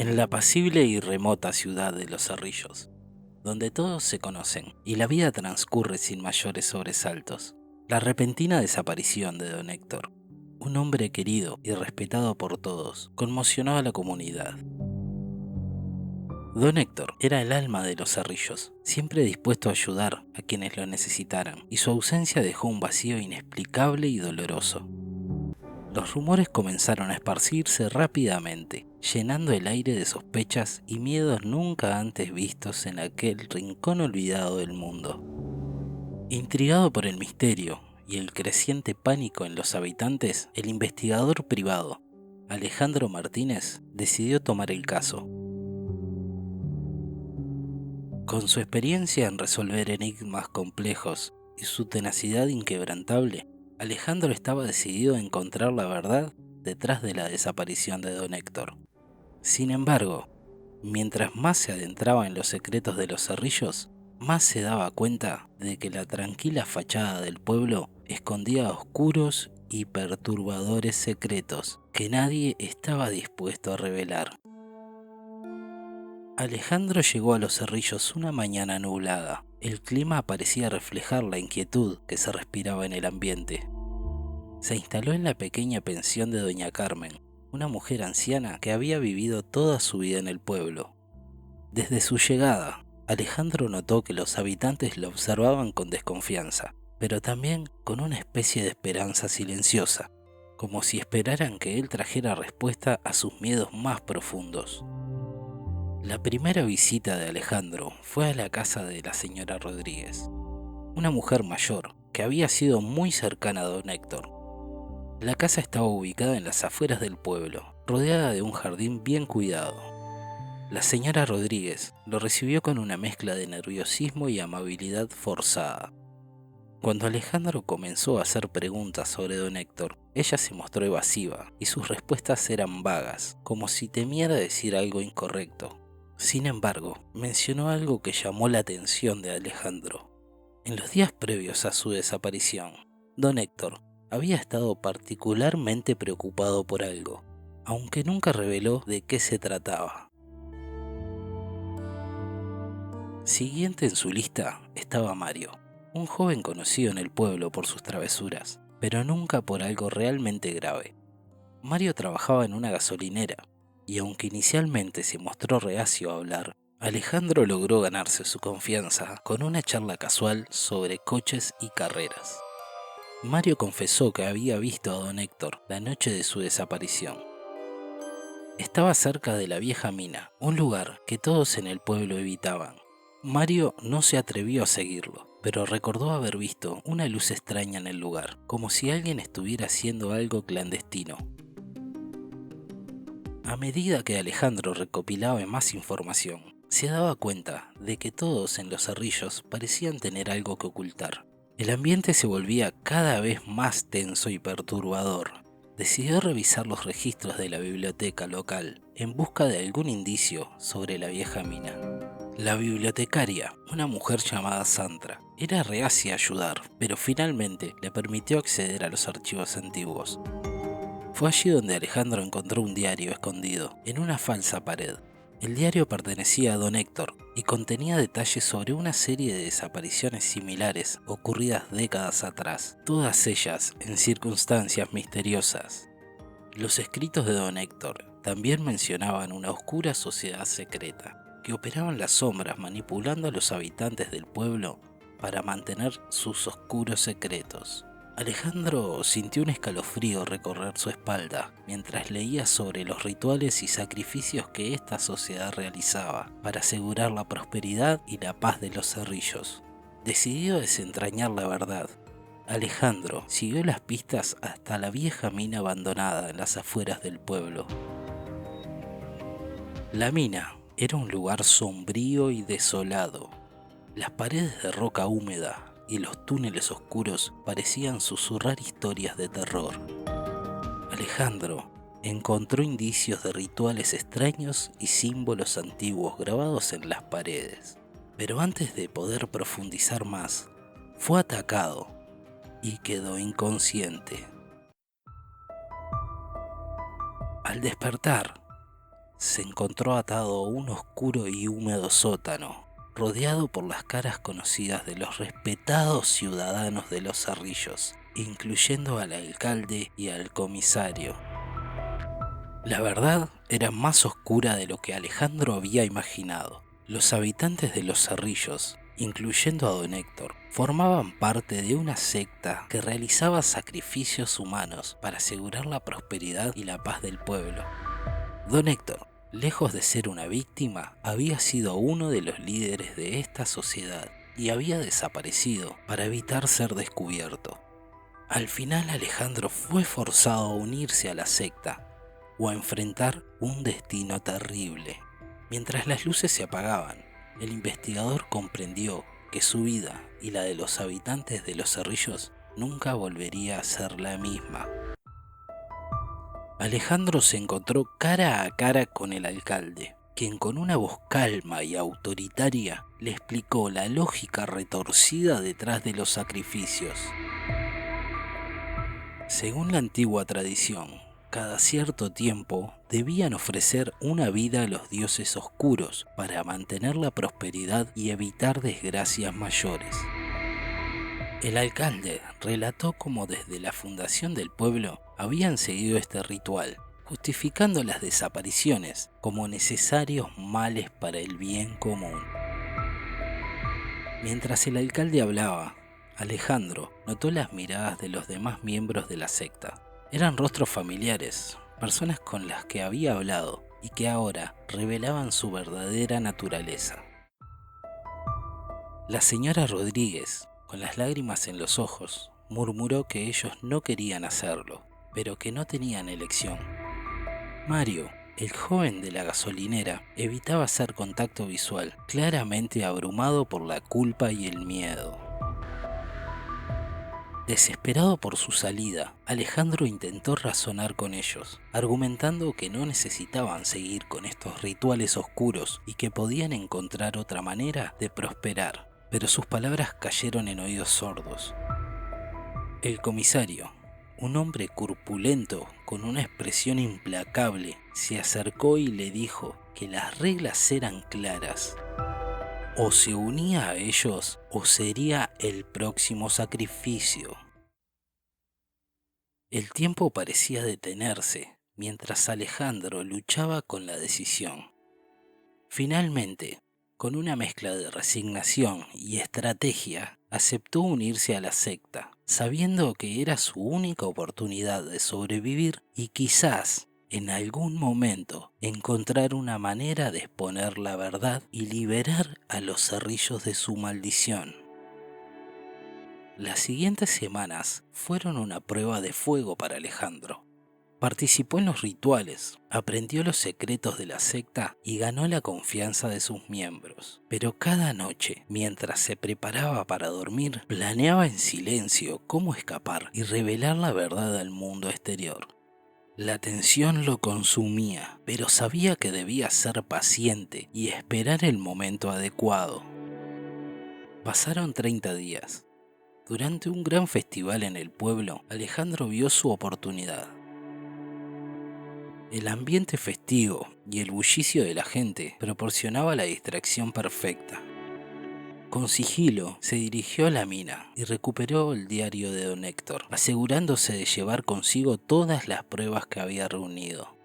En la apacible y remota ciudad de Los Cerrillos, donde todos se conocen y la vida transcurre sin mayores sobresaltos, la repentina desaparición de don Héctor, un hombre querido y respetado por todos, conmocionó a la comunidad. Don Héctor era el alma de Los Cerrillos, siempre dispuesto a ayudar a quienes lo necesitaran, y su ausencia dejó un vacío inexplicable y doloroso. Los rumores comenzaron a esparcirse rápidamente, llenando el aire de sospechas y miedos nunca antes vistos en aquel rincón olvidado del mundo. Intrigado por el misterio y el creciente pánico en los habitantes, el investigador privado, Alejandro Martínez, decidió tomar el caso. Con su experiencia en resolver enigmas complejos y su tenacidad inquebrantable, Alejandro estaba decidido a encontrar la verdad detrás de la desaparición de don Héctor. Sin embargo, mientras más se adentraba en los secretos de Los Cerrillos, más se daba cuenta de que la tranquila fachada del pueblo escondía oscuros y perturbadores secretos que nadie estaba dispuesto a revelar. Alejandro llegó a Los Cerrillos una mañana nublada. El clima parecía reflejar la inquietud que se respiraba en el ambiente. Se instaló en la pequeña pensión de doña Carmen, una mujer anciana que había vivido toda su vida en el pueblo. Desde su llegada, Alejandro notó que los habitantes lo observaban con desconfianza, pero también con una especie de esperanza silenciosa, como si esperaran que él trajera respuesta a sus miedos más profundos. La primera visita de Alejandro fue a la casa de la señora Rodríguez, una mujer mayor que había sido muy cercana a don Héctor. La casa estaba ubicada en las afueras del pueblo, rodeada de un jardín bien cuidado. La señora Rodríguez lo recibió con una mezcla de nerviosismo y amabilidad forzada. Cuando Alejandro comenzó a hacer preguntas sobre don Héctor, ella se mostró evasiva y sus respuestas eran vagas, como si temiera decir algo incorrecto. Sin embargo, mencionó algo que llamó la atención de Alejandro. En los días previos a su desaparición, don Héctor había estado particularmente preocupado por algo, aunque nunca reveló de qué se trataba. Siguiente en su lista estaba Mario, un joven conocido en el pueblo por sus travesuras, pero nunca por algo realmente grave. Mario trabajaba en una gasolinera, y aunque inicialmente se mostró reacio a hablar, Alejandro logró ganarse su confianza con una charla casual sobre coches y carreras. Mario confesó que había visto a don Héctor la noche de su desaparición. Estaba cerca de la vieja mina, un lugar que todos en el pueblo evitaban. Mario no se atrevió a seguirlo, pero recordó haber visto una luz extraña en el lugar, como si alguien estuviera haciendo algo clandestino. A medida que Alejandro recopilaba más información, se daba cuenta de que todos en Los Cerrillos parecían tener algo que ocultar. El ambiente se volvía cada vez más tenso y perturbador. Decidió revisar los registros de la biblioteca local en busca de algún indicio sobre la vieja mina. La bibliotecaria, una mujer llamada Sandra, era reacia a ayudar, pero finalmente le permitió acceder a los archivos antiguos. Fue allí donde Alejandro encontró un diario escondido en una falsa pared. El diario pertenecía a don Héctor y contenía detalles sobre una serie de desapariciones similares ocurridas décadas atrás, todas ellas en circunstancias misteriosas. Los escritos de don Héctor también mencionaban una oscura sociedad secreta que operaba en las sombras manipulando a los habitantes del pueblo para mantener sus oscuros secretos. Alejandro sintió un escalofrío recorrer su espalda mientras leía sobre los rituales y sacrificios que esta sociedad realizaba para asegurar la prosperidad y la paz de Los Cerrillos. Decidido a desentrañar la verdad, Alejandro siguió las pistas hasta la vieja mina abandonada en las afueras del pueblo. La mina era un lugar sombrío y desolado. Las paredes de roca húmeda y los túneles oscuros parecían susurrar historias de terror. Alejandro encontró indicios de rituales extraños y símbolos antiguos grabados en las paredes. Pero antes de poder profundizar más, fue atacado y quedó inconsciente. Al despertar, se encontró atado a un oscuro y húmedo sótano, rodeado por las caras conocidas de los respetados ciudadanos de Los Cerrillos, incluyendo al alcalde y al comisario. La verdad era más oscura de lo que Alejandro había imaginado. Los habitantes de Los Cerrillos, incluyendo a don Héctor, formaban parte de una secta que realizaba sacrificios humanos para asegurar la prosperidad y la paz del pueblo. Don Héctor, lejos de ser una víctima, había sido uno de los líderes de esta sociedad y había desaparecido para evitar ser descubierto. Al final Alejandro fue forzado a unirse a la secta o a enfrentar un destino terrible. Mientras las luces se apagaban, el investigador comprendió que su vida y la de los habitantes de Los Cerrillos nunca volvería a ser la misma. Alejandro se encontró cara a cara con el alcalde, quien con una voz calma y autoritaria le explicó la lógica retorcida detrás de los sacrificios. Según la antigua tradición, cada cierto tiempo debían ofrecer una vida a los dioses oscuros para mantener la prosperidad y evitar desgracias mayores. El alcalde relató cómo desde la fundación del pueblo habían seguido este ritual, justificando las desapariciones como necesarios males para el bien común. Mientras el alcalde hablaba, Alejandro notó las miradas de los demás miembros de la secta. Eran rostros familiares, personas con las que había hablado y que ahora revelaban su verdadera naturaleza. La señora Rodríguez, con las lágrimas en los ojos, murmuró que ellos no querían hacerlo, pero que no tenían elección. Mario, el joven de la gasolinera, evitaba hacer contacto visual, claramente abrumado por la culpa y el miedo. Desesperado por su salida, Alejandro intentó razonar con ellos, argumentando que no necesitaban seguir con estos rituales oscuros y que podían encontrar otra manera de prosperar, pero sus palabras cayeron en oídos sordos. El comisario, un hombre corpulento con una expresión implacable, se acercó y le dijo que las reglas eran claras. O se unía a ellos o sería el próximo sacrificio. El tiempo parecía detenerse mientras Alejandro luchaba con la decisión. Finalmente, con una mezcla de resignación y estrategia, aceptó unirse a la secta, sabiendo que era su única oportunidad de sobrevivir y quizás, en algún momento, encontrar una manera de exponer la verdad y liberar a los cerrillos de su maldición. Las siguientes semanas fueron una prueba de fuego para Alejandro. Participó en los rituales, aprendió los secretos de la secta y ganó la confianza de sus miembros. Pero cada noche, mientras se preparaba para dormir, planeaba en silencio cómo escapar y revelar la verdad al mundo exterior. La tensión lo consumía, pero sabía que debía ser paciente y esperar el momento adecuado. Pasaron 30 días. Durante un gran festival en el pueblo, Alejandro vio su oportunidad. El ambiente festivo y el bullicio de la gente proporcionaba la distracción perfecta. Con sigilo se dirigió a la mina y recuperó el diario de don Héctor, asegurándose de llevar consigo todas las pruebas que había reunido.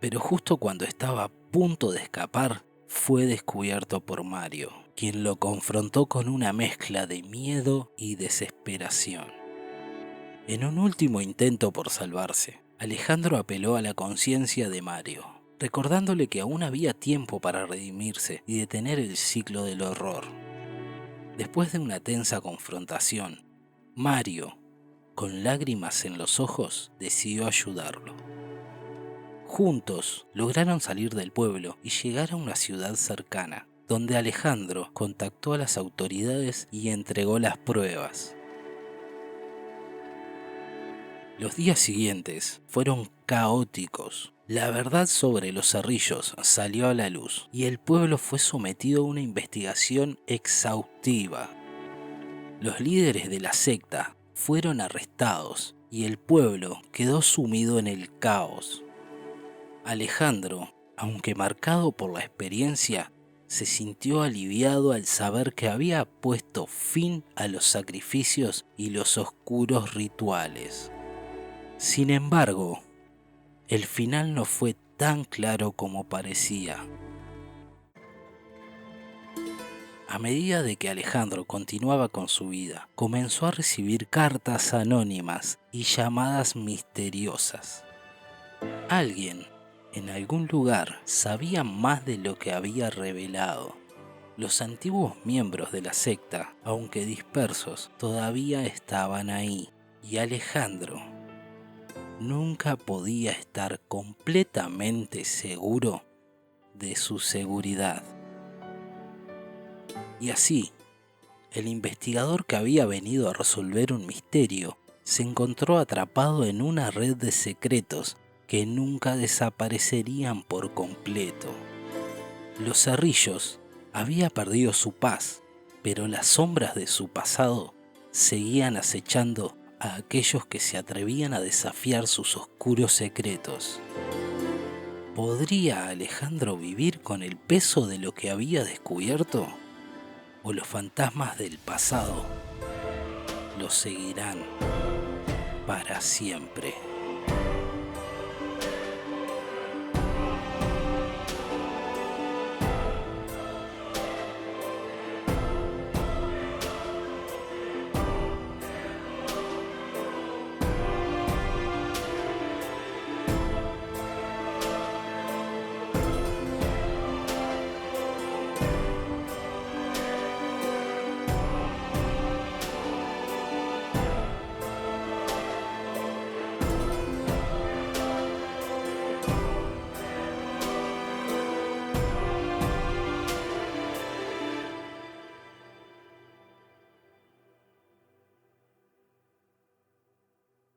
Pero justo cuando estaba a punto de escapar, fue descubierto por Mario, quien lo confrontó con una mezcla de miedo y desesperación. En un último intento por salvarse, Alejandro apeló a la conciencia de Mario, recordándole que aún había tiempo para redimirse y detener el ciclo del horror. Después de una tensa confrontación, Mario, con lágrimas en los ojos, decidió ayudarlo. Juntos lograron salir del pueblo y llegar a una ciudad cercana, donde Alejandro contactó a las autoridades y entregó las pruebas. Los días siguientes fueron caóticos. La verdad sobre los cerrillos salió a la luz y el pueblo fue sometido a una investigación exhaustiva. Los líderes de la secta fueron arrestados y el pueblo quedó sumido en el caos. Alejandro Aunque marcado por la experiencia, se sintió aliviado al saber que había puesto fin a los sacrificios y los oscuros rituales. Sin embargo, el final no fue tan claro como parecía. A medida de que Alejandro continuaba con su vida, comenzó a recibir cartas anónimas y llamadas misteriosas. Alguien, en algún lugar, sabía más de lo que había revelado. Los antiguos miembros de la secta, aunque dispersos, todavía estaban ahí, y Alejandro nunca podía estar completamente seguro de su seguridad. Y así, el investigador que había venido a resolver un misterio se encontró atrapado en una red de secretos que nunca desaparecerían por completo. Los Cerrillos había perdido su paz, pero las sombras de su pasado seguían acechando a aquellos que se atrevían a desafiar sus oscuros secretos. ¿Podría Alejandro vivir con el peso de lo que había descubierto? ¿O los fantasmas del pasado lo seguirán para siempre?